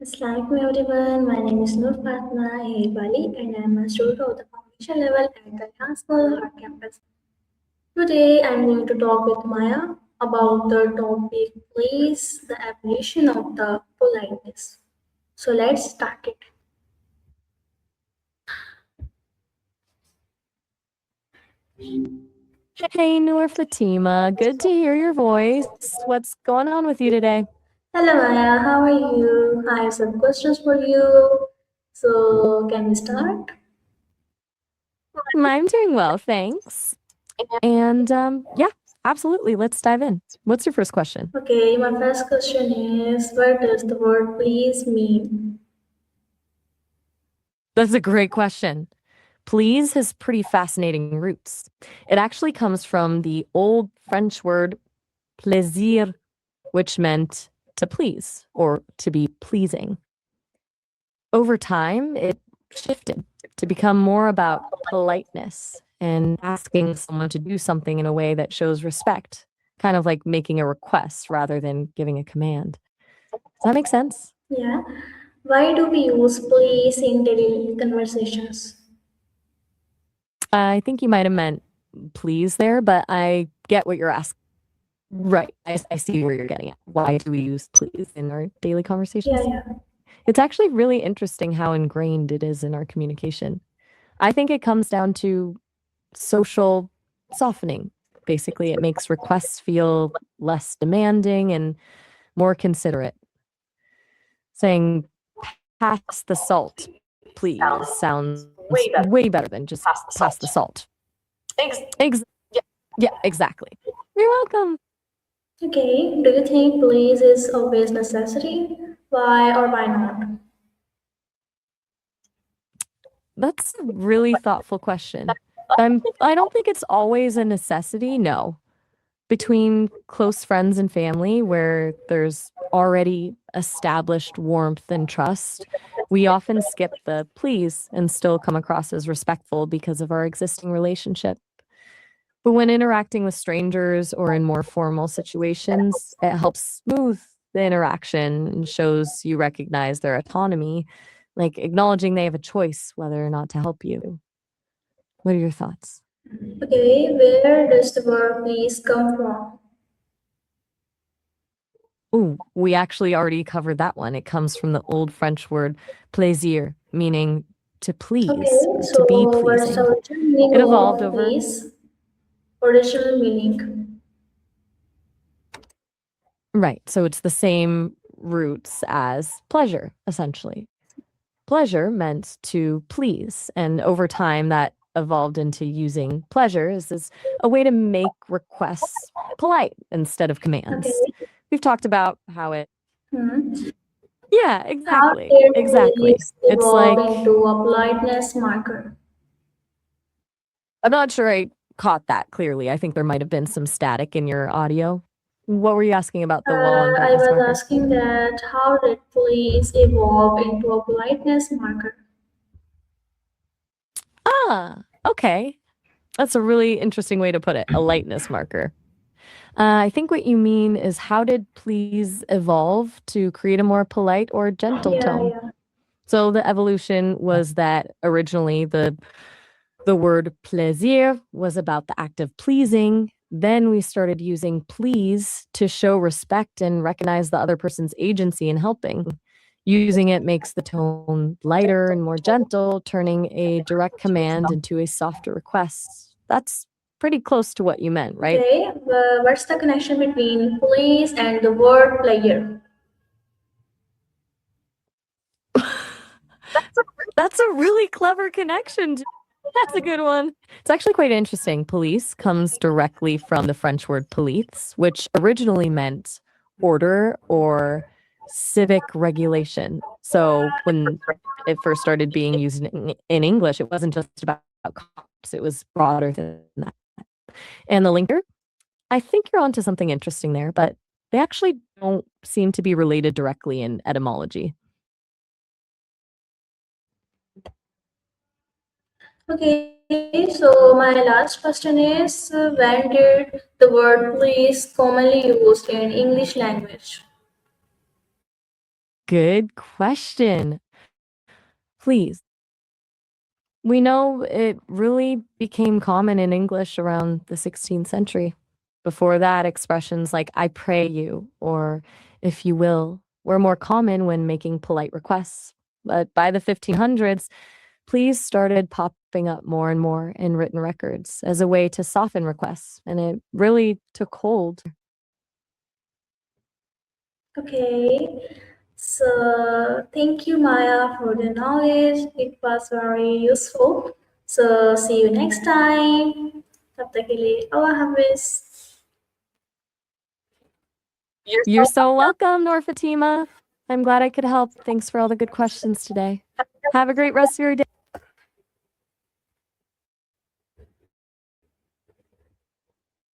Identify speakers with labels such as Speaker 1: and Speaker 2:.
Speaker 1: Assalamualaikum everyone, my name is Nur Fatma Bali and I am a student of the foundation level at the National Art Campus. Today I am going to talk with Maya about the topic please the evolution of the politeness. So let's start it.
Speaker 2: Hey, Noor Fatima. Good to hear your voice. What's going on with you today?
Speaker 1: Hello Maya, how are you? I have some questions for you. So can we start?
Speaker 2: I'm doing well, thanks. And yeah, absolutely. Let's dive in. What's your first question?
Speaker 1: Okay, my first question is what does the word please mean?
Speaker 2: That's a great question. Please has pretty fascinating roots. It actually comes from the old French word plaisir, which meant to please or to be pleasing. Over time, it shifted to become more about politeness and asking someone to do something in a way that shows respect, kind of like making a request rather than giving a command. Does that make sense?
Speaker 1: Yeah. Why do we use please in daily conversations?
Speaker 2: I think you might have meant please there, but I get what you're asking. Right. I see where you're getting at. Why do we use please in our daily conversations?
Speaker 1: Yeah.
Speaker 2: It's actually really interesting how ingrained it is in our communication. I think it comes down to social softening. Basically, it makes requests feel less demanding and more considerate. Saying, pass the salt, please, sounds way better than just pass the salt. Yeah, exactly. You're welcome.
Speaker 1: Okay. Do you think please is always necessary? Why or why not?
Speaker 2: That's a really thoughtful question. I don't think it's always a necessity, no. Between close friends and family where there's already established warmth and trust, we often skip the please and still come across as respectful because of our existing relationship. But when interacting with strangers or in more formal situations, it helps smooth the interaction and shows you recognize their autonomy, like acknowledging they have a choice whether or not to help you. What are your thoughts?
Speaker 1: Okay. Where does the word please come from?
Speaker 2: Ooh, we actually already covered that one. It comes from the old French word plaisir, meaning to
Speaker 1: Okay.
Speaker 2: please, to
Speaker 1: So
Speaker 2: be
Speaker 1: what's the
Speaker 2: pleasing.
Speaker 1: original meaning
Speaker 2: It evolved
Speaker 1: of
Speaker 2: over,
Speaker 1: please? Original meaning.
Speaker 2: right. So it's the same roots as pleasure, essentially. Pleasure meant to please. And over time, that evolved into using pleasure as a way to make requests polite instead of commands.
Speaker 1: Okay.
Speaker 2: We've talked about how it,
Speaker 1: Hmm.
Speaker 2: yeah,
Speaker 1: How
Speaker 2: exactly.
Speaker 1: did
Speaker 2: Exactly.
Speaker 1: please
Speaker 2: It's
Speaker 1: evolve
Speaker 2: like,
Speaker 1: into a politeness marker?
Speaker 2: I'm not sure I caught that clearly. I think there might have been some static in your audio. What were you asking about the wall and
Speaker 1: I
Speaker 2: brightness
Speaker 1: was
Speaker 2: marker?
Speaker 1: asking that how did please evolve into a politeness marker?
Speaker 2: Ah, okay. That's a really interesting way to put it, a lightness marker. I think what you mean is how did please evolve to create a more polite or gentle tone?
Speaker 1: Yeah.
Speaker 2: So the evolution was that originally the word plaisir was about the act of pleasing. Then we started using please to show respect and recognize the other person's agency in helping. Using it makes the tone lighter and more gentle, turning a direct command into a softer request. That's pretty close to what you meant, right?
Speaker 1: Okay, what's the connection between please and the word player?
Speaker 2: That's a really clever connection. That's a good one. It's actually quite interesting. Police comes directly from the French word police, which originally meant order or civic regulation. So when it first started being used in English, it wasn't just about cops, it was broader than that. And the linker, I think you're onto something interesting there, but they actually don't seem to be related directly in etymology.
Speaker 1: Okay, so my last question is when did the word please commonly used in English language?
Speaker 2: good question. Please. We know it really became common in English around the 16th century. Before that, expressions like I pray you or if you will were more common when making polite requests. But by the 1500s, please started popping up more and more in written records as a way to soften requests, and it really took hold.
Speaker 1: Okay, so thank you, Maya, for the knowledge. It was very useful. So see you next time. तब तक के लिए अल्लाह हाफिज.
Speaker 2: You're so welcome, Nor Fatima. I'm glad I could help. Thanks for all the good questions today. Have a great rest of your day.